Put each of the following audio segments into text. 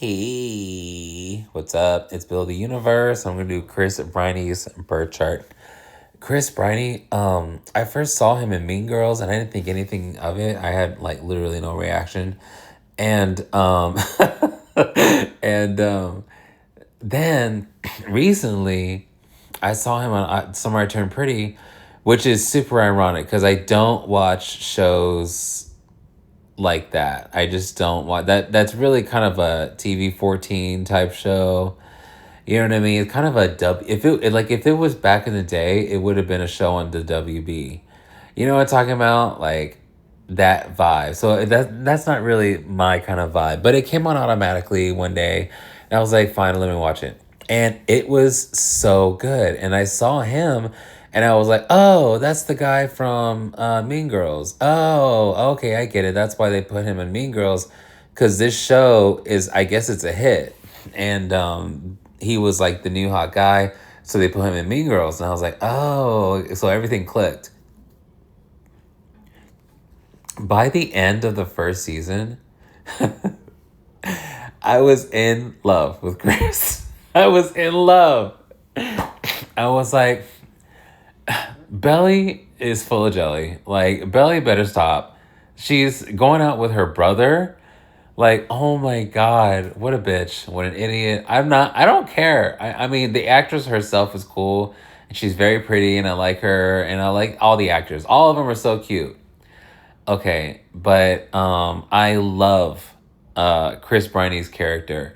Hey, what's up? It's Bill the Universe. I'm gonna do Chris Briney's birth chart. Chris Briney, I first saw him in Mean Girls and I didn't think anything of it. I had like literally no reaction. And and then recently I saw him on Somewhere I Turned Pretty, which is super ironic because I don't watch shows like that. I just don't want that. That's really kind of a TV 14 type show. You know what I mean? It's kind of a if it was back in the day, it would have been a show on the WB. You know what I'm talking about? Like that vibe. So that's not really my kind of vibe. But it came on automatically one day, and I was like, fine, let me watch it. And it was so good. And I saw him, and I was like, oh, that's the guy from Mean Girls. Oh, okay, I get it. That's why they put him in Mean Girls, because this show is, I guess it's a hit. And he was like the new hot guy, so they put him in Mean Girls. And I was like, oh, so everything clicked. By the end of the first season, I was in love with Chris. I was in love. I was like, Belly is full of jelly. Like, Belly better stop. She's going out with her brother. Like, oh my God, what a bitch. What an idiot. I don't care. I mean, the actress herself is cool. And she's very pretty, and I like her. And I like all the actors. All of them are so cute. Okay, but I love Chris Briney's character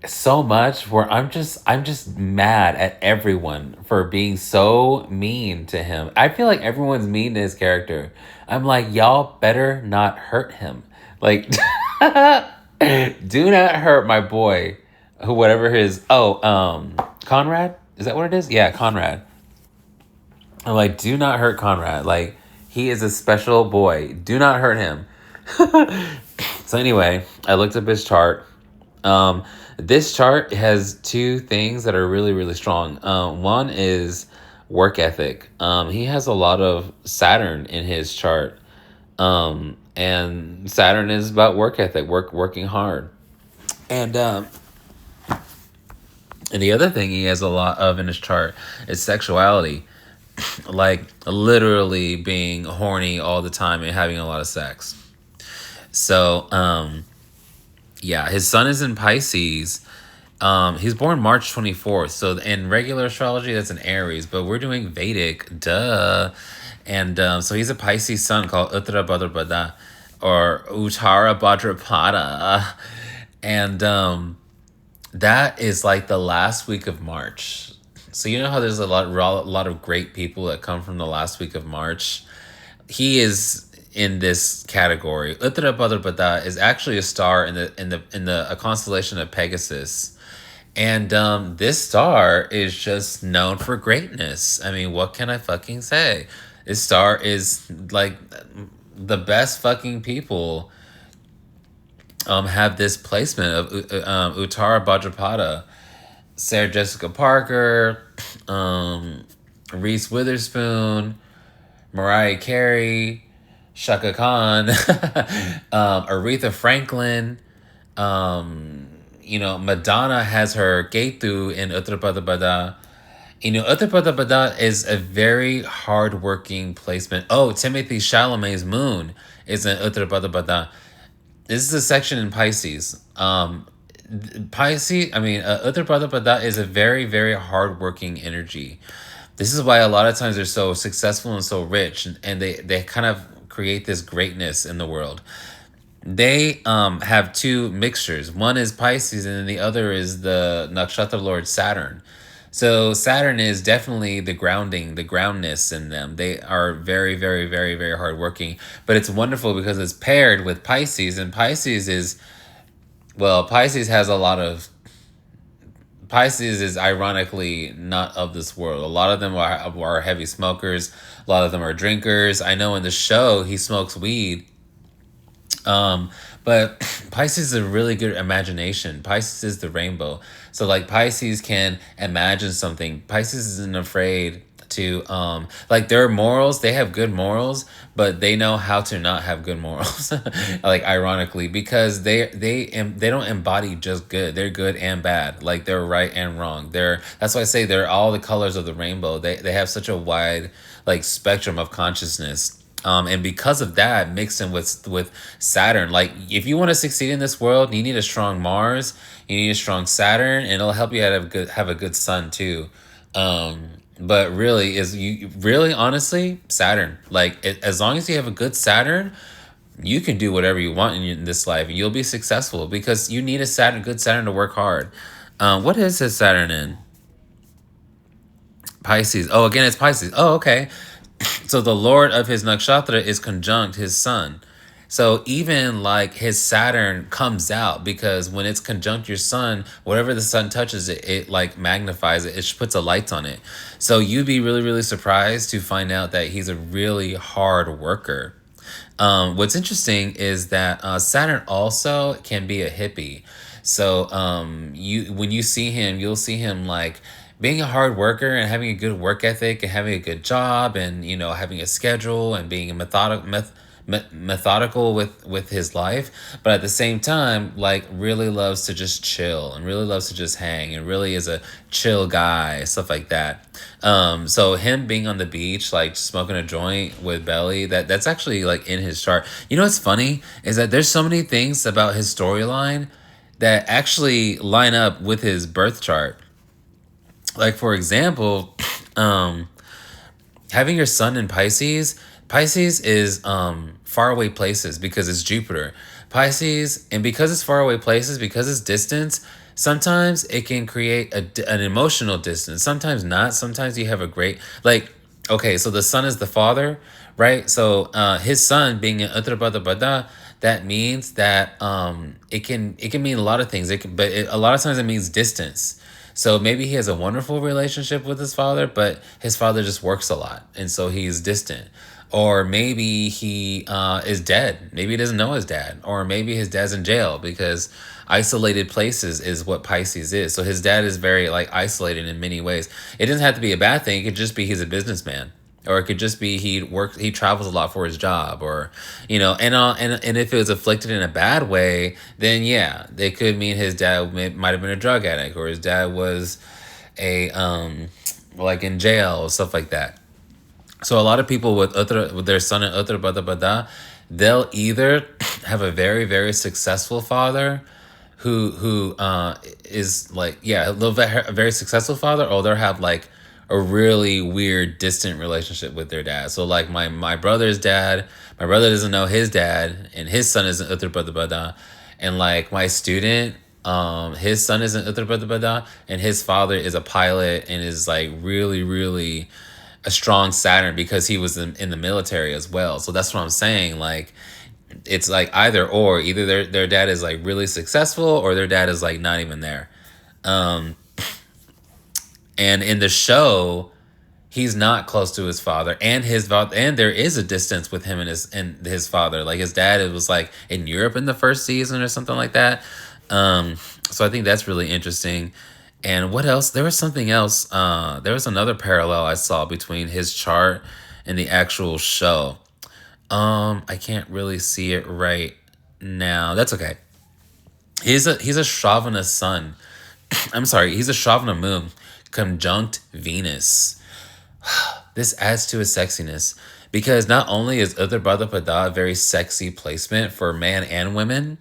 so much where I'm just mad at everyone for being so mean to him. I feel like everyone's mean to his character. I'm like, y'all better not hurt him. Like do not hurt my boy, who whatever his Conrad? Is that what it is? Yeah, Conrad. I'm like, do not hurt Conrad. Like, he is a special boy. Do not hurt him. So anyway, I looked up his chart. This chart has two things that are really, really strong. One is work ethic. He has a lot of Saturn in his chart. And Saturn is about work ethic, working hard. And and the other thing he has a lot of in his chart is sexuality. Like literally being horny all the time and having a lot of sex. So, yeah, his sun is in Pisces. He's born March 24th. So in regular astrology, that's an Aries, but we're doing Vedic, duh. And so he's a Pisces sun called Uttara Bhadrapada or Uttara Bhadrapada. And that is like the last week of March. So you know how there's a lot of great people that come from the last week of March? He is in this category. Uttara Bhadrapada is actually a star in a constellation of Pegasus. And this star is just known for greatness. I mean, what can I fucking say? This star is like the best fucking people have this placement of Uttara Bhadrapada. Sarah Jessica Parker, Reese Witherspoon, Mariah Carey, Shaka Khan, Aretha Franklin. Madonna has her Ketu in Uttara Bhadrapada. Uttara Bhadrapada is a very hardworking placement. Oh, Timothy Chalamet's moon is in Uttara Bhadrapada. This is a section in Pisces. Uttara Bhadrapada is a very, very hardworking energy. This is why a lot of times they're so successful and so rich, and they kind of create this greatness in the world. They have two mixtures. One is Pisces, and then the other is the Nakshatra Lord Saturn. So Saturn is definitely the groundness in them. They are very, very, very, very hardworking. But it's wonderful because it's paired with Pisces, and Pisces has a lot of... Pisces is ironically not of this world. A lot of them are heavy smokers. A lot of them are drinkers. I know in the show he smokes weed. But Pisces is a really good imagination. Pisces is the rainbow. So like Pisces can imagine something. Pisces isn't afraid to like their morals, they have good morals, but they know how to not have good morals. Like ironically, because they don't embody just good. They're good and bad. Like they're right and wrong. That's why I say they're all the colors of the rainbow. They have such a wide like spectrum of consciousness. And because of that, mixed in with Saturn, like if you want to succeed in this world, you need a strong Mars, you need a strong Saturn, and it'll help you have a good sun too. But really, is you really honestly Saturn, like as long as you have a good Saturn, you can do whatever you want in this life, and you'll be successful because you need a good Saturn to work hard. What is his Saturn in? Pisces. Oh, again, it's Pisces. Oh, okay. So the Lord of his nakshatra is conjunct his sun. So even like his Saturn comes out because when it's conjunct your sun, whatever the sun touches, it like magnifies it. It puts a light on it. So you'd be really, really surprised to find out that he's a really hard worker. What's interesting is that Saturn also can be a hippie. So you when you see him, you'll see him like being a hard worker and having a good work ethic and having a good job and having a schedule and being a methodical with his life, but at the same time like really loves to just chill and really loves to just hang and really is a chill guy, stuff like that. So him being on the beach like smoking a joint with Belly, that's actually like in his chart. What's funny is that there's so many things about his storyline that actually line up with his birth chart. Like for example, having your sun in Pisces is faraway places because it's Jupiter. Pisces, and because it's faraway places, because it's distance, sometimes it can create an emotional distance. Sometimes not. Sometimes you have a great, like, okay, so the sun is the father, right? So his son being in Uttarabhadra, that means that it can mean a lot of things. A lot of times it means distance. So maybe he has a wonderful relationship with his father, but his father just works a lot, and so he's distant. Or maybe he is dead. Maybe he doesn't know his dad. Or maybe his dad's in jail because isolated places is what Pisces is. So his dad is very like isolated in many ways. It doesn't have to be a bad thing. It could just be he's a businessman. Or it could just be he travels a lot for his job, or and if it was afflicted in a bad way, then yeah, they could mean his dad might have been a drug addict, or his dad was a like in jail, stuff like that. So a lot of people with their son in Uttar Bada, they'll either have a very, very successful father who is like, yeah, a very successful father, or they'll have like a really weird distant relationship with their dad. So like my brother's dad, my brother doesn't know his dad, and his son is in Uttar Bada. And like my student, his son is in Uttar Bada, and his father is a pilot and is like really, really a strong Saturn because he was in the military as well. So that's what I'm saying. Like, it's like either or. Either their dad is like really successful, or their dad is like not even there. And in the show, he's not close to his father, and there is a distance with him and his father. Like his dad, it was like in Europe in the first season or something like that. So I think that's really interesting. And what else? There was something else. There was another parallel I saw between his chart and the actual show. I can't really see it right now. That's okay. He's a Shravana sun. I'm sorry, he's a Shravana moon conjunct Venus. This adds to his sexiness because not only is Uttar Bhadrapada a very sexy placement for man and women,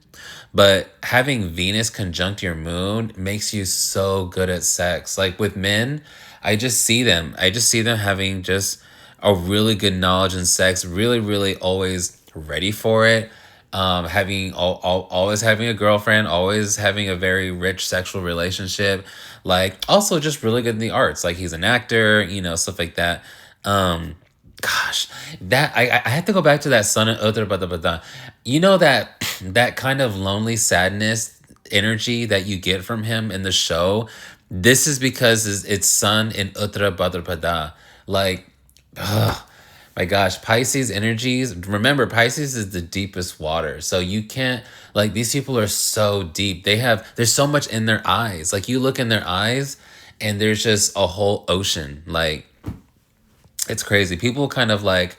but having Venus conjunct your moon makes you so good at sex. Like with men, I just see them having just a really good knowledge in sex, really, really always ready for it. Always having a girlfriend, always having a very rich sexual relationship, like also just really good in the arts. Like he's an actor, stuff like that. Gosh, that I had to go back to that sun and Uttar Bada. That kind of lonely sadness energy that you get from him in the show. This is because it's sun in Uttar Bhadrapada. Like, ugh, my gosh, Pisces energies. Remember, Pisces is the deepest water. So you can't, like, these people are so deep. There's so much in their eyes. Like, you look in their eyes and there's just a whole ocean. Like, It's crazy. People kind of like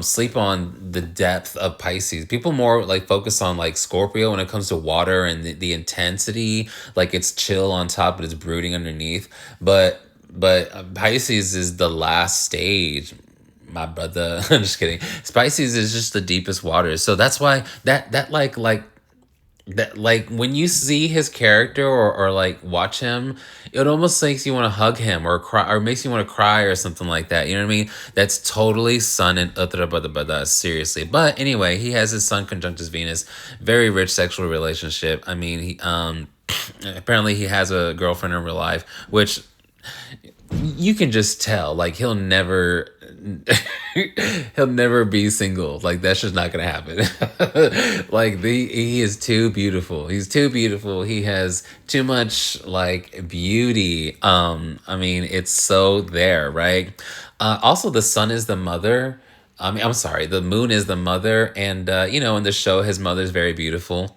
sleep on the depth of Pisces. People more like focus on like Scorpio when it comes to water and the intensity, like it's chill on top but it's brooding underneath. But Pisces is the last stage, my brother. I'm just kidding. Pisces is just the deepest waters. So that's why that like when you see his character or like watch him, it almost makes you want to hug him or cry, or makes you want to cry or something like that. You know what I mean? That's totally sun and uttara bada bada, seriously. But anyway, he has his sun conjunct his Venus, very rich sexual relationship. I mean, he apparently he has a girlfriend in real life, which you can just tell like he'll never be single. Like that's just not gonna happen. Like he is too beautiful. He's too beautiful. He has too much like beauty. I mean it's so there, right? Also the sun is the mother. I mean, I'm sorry, the moon is the mother, and in the show, his mother's very beautiful.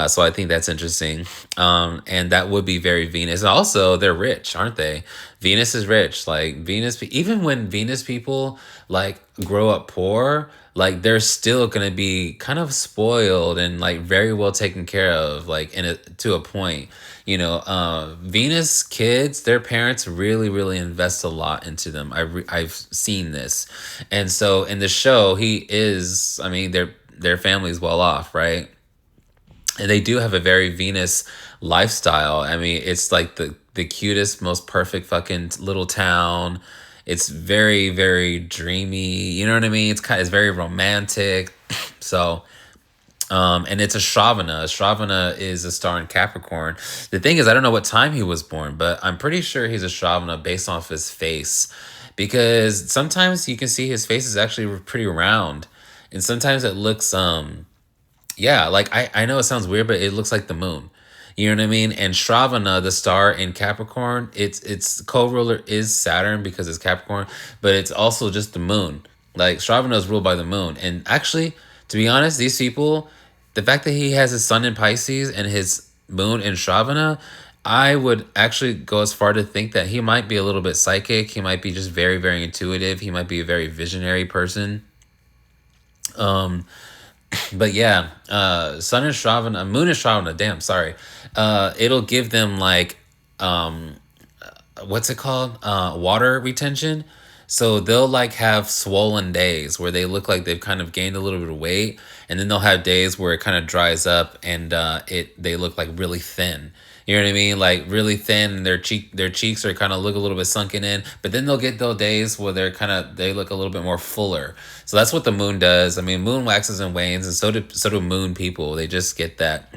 So I think that's interesting. And that would be very Venus. And also, they're rich, aren't they? Venus is rich. Like Venus, even when Venus people like grow up poor, like they're still gonna be kind of spoiled and like very well taken care of, like to a point. Venus kids, their parents really, really invest a lot into them. I've seen this, and so in the show, he is. I mean, their family's well off, right? And they do have a very Venus lifestyle. I mean, it's like the cutest, most perfect fucking little town. It's very, very dreamy. You know what I mean? It's very romantic. So, and it's a Shravana. Shravana is a star in Capricorn. The thing is, I don't know what time he was born, but I'm pretty sure he's a Shravana based off his face, because sometimes you can see his face is actually pretty round, and sometimes it looks yeah, like I know it sounds weird, but it looks like the moon. You know what I mean? And Shravana, the star in Capricorn, its co-ruler is Saturn because it's Capricorn, but it's also just the moon. Like Shravana is ruled by the moon. And actually, to be honest, these people, the fact that he has his sun in Pisces and his moon in Shravana, I would actually go as far to think that he might be a little bit psychic. He might be just very, very intuitive. He might be a very visionary person. But yeah, sun is Shravana, moon is Shravana. Damn, sorry. It'll give them like, what's it called? Water retention. So they'll like have swollen days where they look like they've kind of gained a little bit of weight, and then they'll have days where it kind of dries up and they look like really thin. You know what I mean? Like really thin, and their cheeks are kind of look a little bit sunken in. But then they'll get those days where they look a little bit more fuller. So that's what the moon does. I mean, moon waxes and wanes, and so do moon people. They just get that.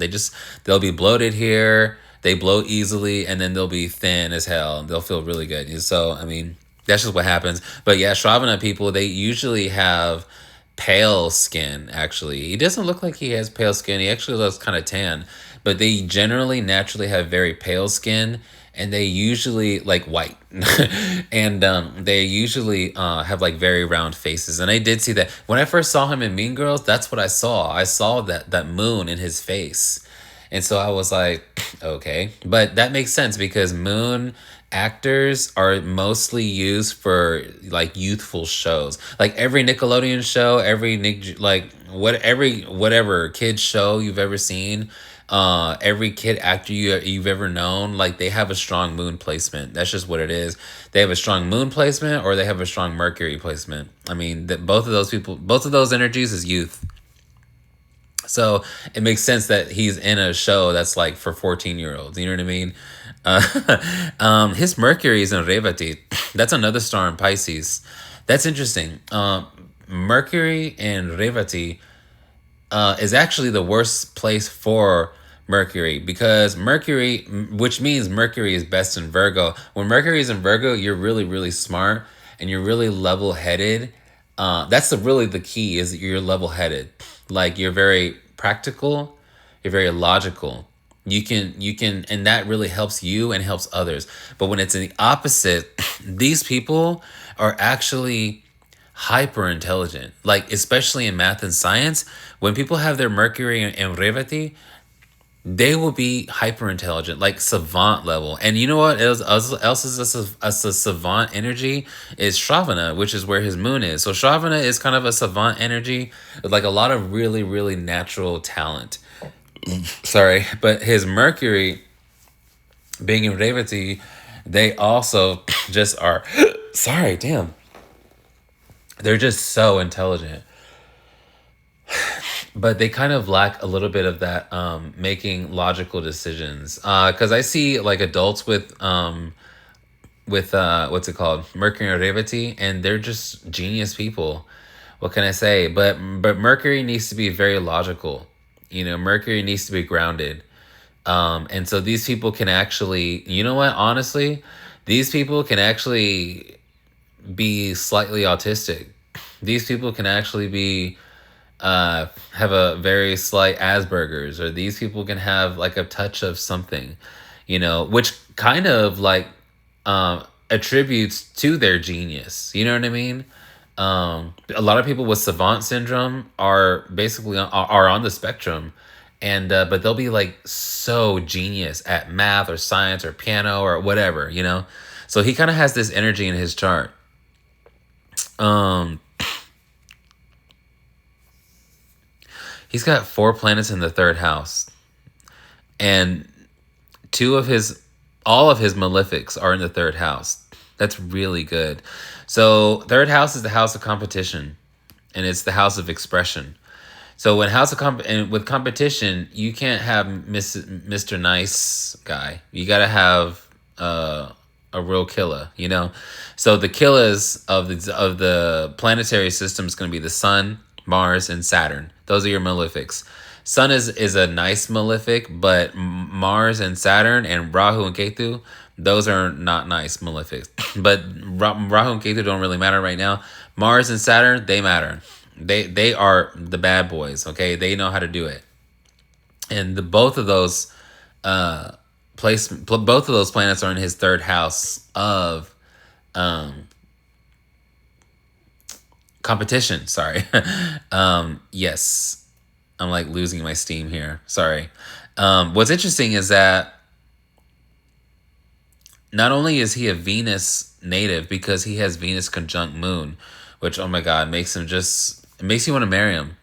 They'll be bloated here. They bloat easily, and then they'll be thin as hell. They'll feel really good. So I mean, that's just what happens. But yeah, Shravana people, they usually have pale skin. Actually, he doesn't look like he has pale skin. He actually looks kind of tan, but they generally naturally have very pale skin, and they usually like white. And they usually have like very round faces. And I did see that when I first saw him in Mean Girls. That's what I saw. I saw that moon in his face, and so I was like, okay. But that makes sense because moon actors are mostly used for like youthful shows. Like every Nickelodeon show, every whatever kids show you've ever seen, every kid actor you've ever known, like they have a strong moon placement. That's just what it is. They have a strong moon placement or they have a strong Mercury placement. I mean, that both of those energies is youth. So it makes sense that he's in a show that's like for 14-year-olds. You know what I mean? His Mercury is in Revati. That's another star in Pisces. That's interesting. Mercury in Revati is actually the worst place for Mercury, because Mercury, which means Mercury is best in Virgo. When Mercury is in Virgo, you're really, really smart and you're really level headed. That's really the key, is that you're level headed. Like you're very practical, you're very logical. You can, and that really helps you and helps others. But when it's in the opposite, these people are actually hyper intelligent, like especially in math and science. When people have their Mercury in Revati, they will be hyper intelligent, like savant level. And you know what else is a savant energy is Shravana, which is where his moon is. So Shravana is kind of a savant energy with like a lot of really, really natural talent. Sorry, but his Mercury being in Revati, they also just are. Sorry, damn. They're just so intelligent, but they kind of lack a little bit of that making logical decisions. Because I see like adults with what's it called, Mercury and Revati, and they're just genius people. What can I say? But Mercury needs to be very logical. You know, Mercury needs to be grounded. And so these people can actually, you know what? Honestly, these people can actually be slightly autistic. These people can actually be have a very slight Asperger's, or these people can have like a touch of something, you know, which kind of like attributes to their genius. You know what I mean? A lot of people with savant syndrome are basically are on the spectrum, and but they'll be like so genius at math or science or piano or whatever, you know. So he kind of has this energy in his chart. Um, he's got 4 planets in the third house, and two of his all of his malefics are in the third house. That's really good. So third house is the house of competition, and it's the house of expression. So when and with competition, you can't have Mr. Nice guy. You gotta have a real killer, you know. So the killers of the planetary system is gonna be the Sun, Mars, and Saturn. Those are your malefics. Sun is a nice malefic, but Mars and Saturn and Rahu and Ketu, those are not nice malefics. But Rahu and Ketu don't really matter right now. Mars and Saturn, they matter. They are the bad boys. Okay, they know how to do it. And both of those both of those planets are in his third house of competition. Sorry. Yes. I'm like losing my steam here. Sorry. What's interesting is that not only is he a Venus native, because he has Venus conjunct Moon, which, oh my God, it makes you want to marry him.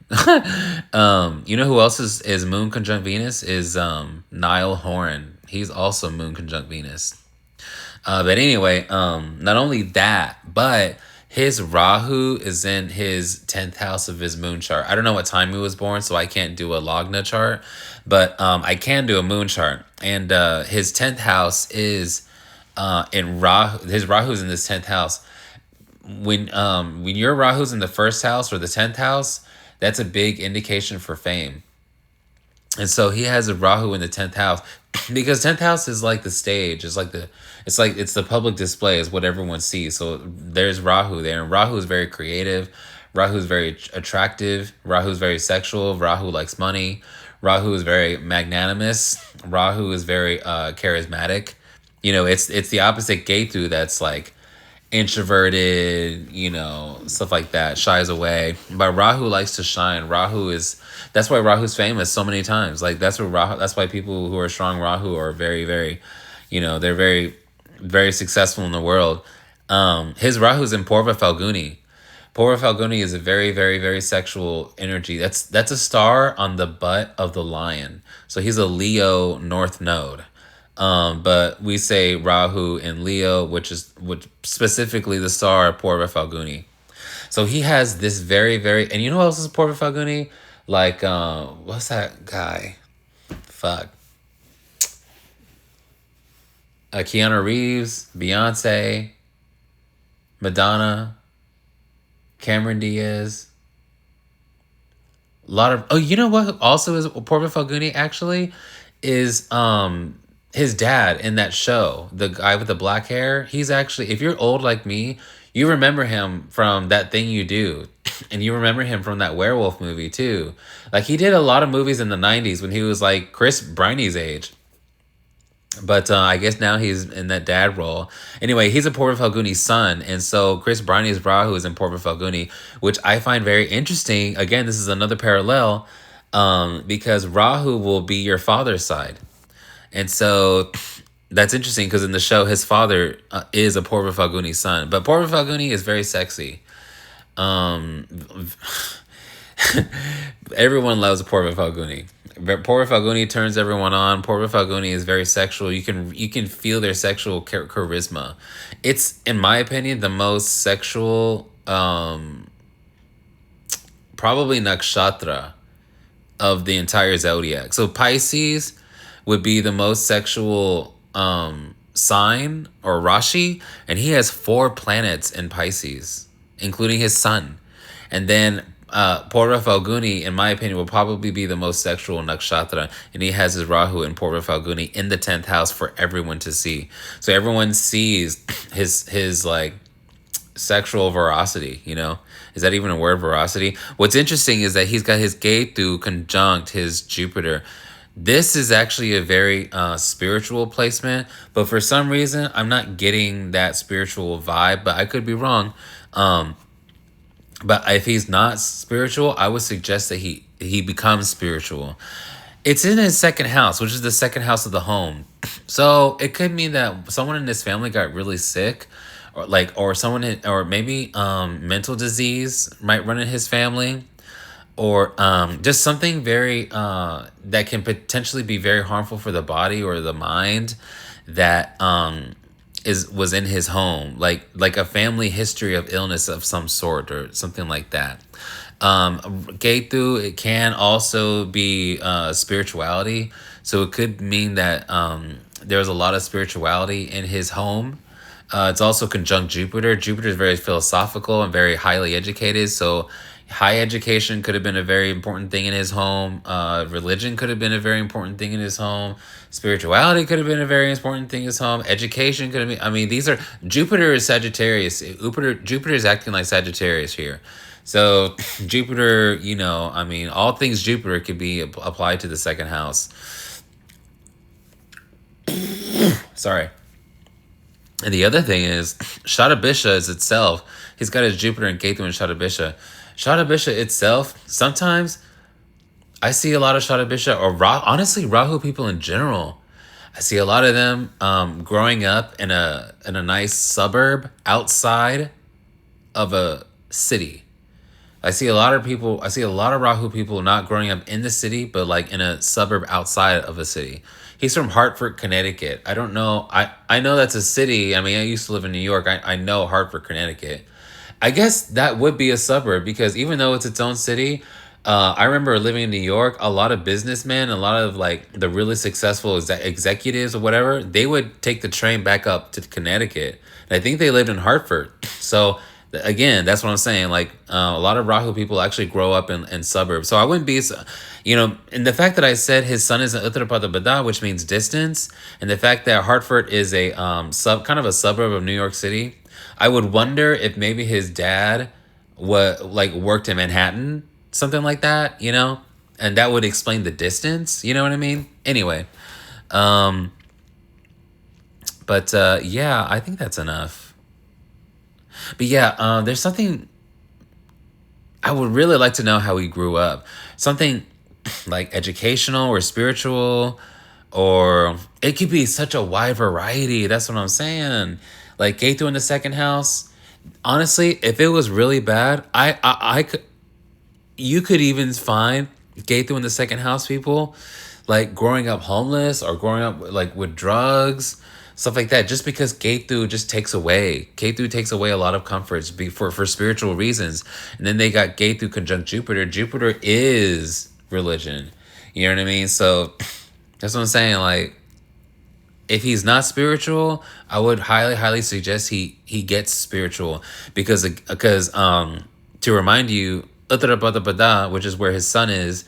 You know who else is Moon conjunct Venus? Is Niall Horan. He's also Moon conjunct Venus. But anyway, not only that, but his Rahu is in his 10th house of his moon chart. I don't know what time he was born, so I can't do a Lagna chart, but I can do a moon chart. And his 10th house is in Rahu. His Rahu's in this 10th house. When your Rahu's in the first house or the 10th house, that's a big indication for fame. And so he has a Rahu in the 10th house, because 10th house is like the stage. It's the public display, is what everyone sees. So there's Rahu there, and Rahu is very creative. Rahu is very attractive. Rahu is very sexual. Rahu likes money. Rahu is very magnanimous. Rahu is very charismatic. You know, it's the opposite Ketu, that's like introverted, you know, stuff like that, shies away. But Rahu likes to shine. That's why Rahu's famous so many times. Like that's why people who are strong Rahu are very, very, you know, they're very, very successful in the world. His Rahu's in Purva Falguni. Purva Falguni is a very, very, very sexual energy. That's a star on the butt of the lion. So he's a Leo North Node. But we say Rahu in Leo, which specifically the star Purva Falguni. So he has this very, very, and you know what else is Purva Falguni? Like, what's that guy? Fuck. Keanu Reeves, Beyonce, Madonna, Cameron Diaz. A lot of, oh, you know what also is Purva Falguni actually? Is, his dad in that show, the guy with the black hair. He's actually, if you're old like me, you remember him from That Thing You Do. And you remember him from that werewolf movie too. Like he did a lot of movies in the 90s when he was like Chris Briney's age. But I guess now he's in that dad role. Anyway, he's a Purva Falguni son. And so Chris Briney's Rahu is in Purva Falguni, which I find very interesting. Again, this is another parallel. because Rahu will be your father's side. And so that's interesting because in the show, his father is a Purva Falguni son. But Purva Falguni is very sexy. Um, Everyone loves Purva Falguni. Purva Falguni turns everyone on. Purva Falguni is very sexual. You can feel their sexual charisma. It's, in my opinion, the most sexual, probably nakshatra of the entire zodiac. So Pisces would be the most sexual sign or Rashi, and he has 4 planets in Pisces, including his sun. And then Purva Falguni, in my opinion, will probably be the most sexual nakshatra, and he has his Rahu in Purva Falguni in the 10th house for everyone to see. So everyone sees his like sexual veracity, you know? Is that even a word, veracity? What's interesting is that he's got his Ketu conjunct his Jupiter. This is actually a very spiritual placement, but for some reason, I'm not getting that spiritual vibe, but I could be wrong. But if he's not spiritual, I would suggest that he becomes spiritual. It's in his 2nd house, which is the 2nd house of the home. So it could mean that someone in his family got really sick, or someone, or maybe mental disease might run in his family, or just something very that can potentially be very harmful for the body or the mind that was in his home, like a family history of illness of some sort or something like that. Ketu, it can also be spirituality, so it could mean that there's a lot of spirituality in his home. It's also conjunct Jupiter. Jupiter is very philosophical and very highly educated, so high education could have been a very important thing in his home. Religion could have been a very important thing in his home. Spirituality could have been a very important thing in his home. Education could have been, I mean, these are, Jupiter is Sagittarius. Jupiter is acting like Sagittarius here. So Jupiter, you know, I mean, all things Jupiter could be applied to the 2nd house. Sorry. And the other thing is, Shatabisha is itself, he's got his Jupiter and Ketu in Shatabisha. Shatabisha itself, sometimes I see a lot of Shatabisha, or honestly, Rahu people in general. I see a lot of them growing up in a nice suburb outside of a city. I see a lot of Rahu people not growing up in the city, but like in a suburb outside of a city. He's from Hartford, Connecticut. I don't know. I know that's a city. I mean, I used to live in New York. I know Hartford, Connecticut. I guess that would be a suburb because even though it's its own city, I remember living in New York, a lot of businessmen, a lot of like the really successful executives or whatever, they would take the train back up to Connecticut. And I think they lived in Hartford. So again, that's what I'm saying. Like a lot of Rahu people actually grow up in suburbs. So I wouldn't be, you know, and the fact that I said his son is in Uttarpada Bada, which means distance, and the fact that Hartford is a kind of a suburb of New York City, I would wonder if maybe his dad worked in Manhattan, something like that, you know, and that would explain the distance. You know what I mean? Anyway, but yeah, I think that's enough. But yeah, there's something I would really like to know how he grew up. Something like educational or spiritual, or it could be such a wide variety. That's what I'm saying. Like Ketu in the 2nd house. Honestly, if it was really bad, I could. You could even find Ketu in the 2nd house people like growing up homeless or growing up like with drugs, stuff like that. Just because Ketu just takes away a lot of comforts for spiritual reasons. And then they got Ketu conjunct Jupiter. Jupiter is religion. You know what I mean? So that's what I'm saying. Like, if he's not spiritual, I would highly, highly suggest he gets spiritual because to remind you, Uttarpada, which is where his son is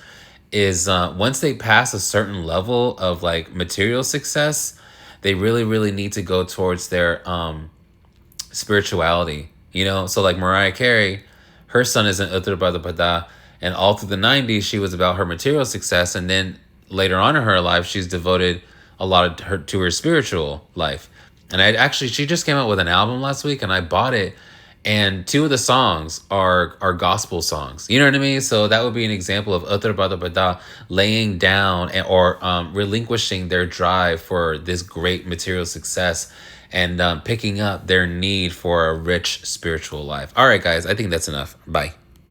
once they pass a certain level of like material success, they really, really need to go towards their spirituality. You know, so like Mariah Carey, her son is in Uttarpada, and all through the 90s, she was about her material success, and then later on in her life, she's devoted a lot to her spiritual life. And she just came out with an album last week, and I bought it, and two of the songs are gospel songs. You know what I mean? So that would be an example of other bada bada laying down or relinquishing their drive for this great material success and picking up their need for a rich spiritual life. All right, guys, I think that's enough. Bye.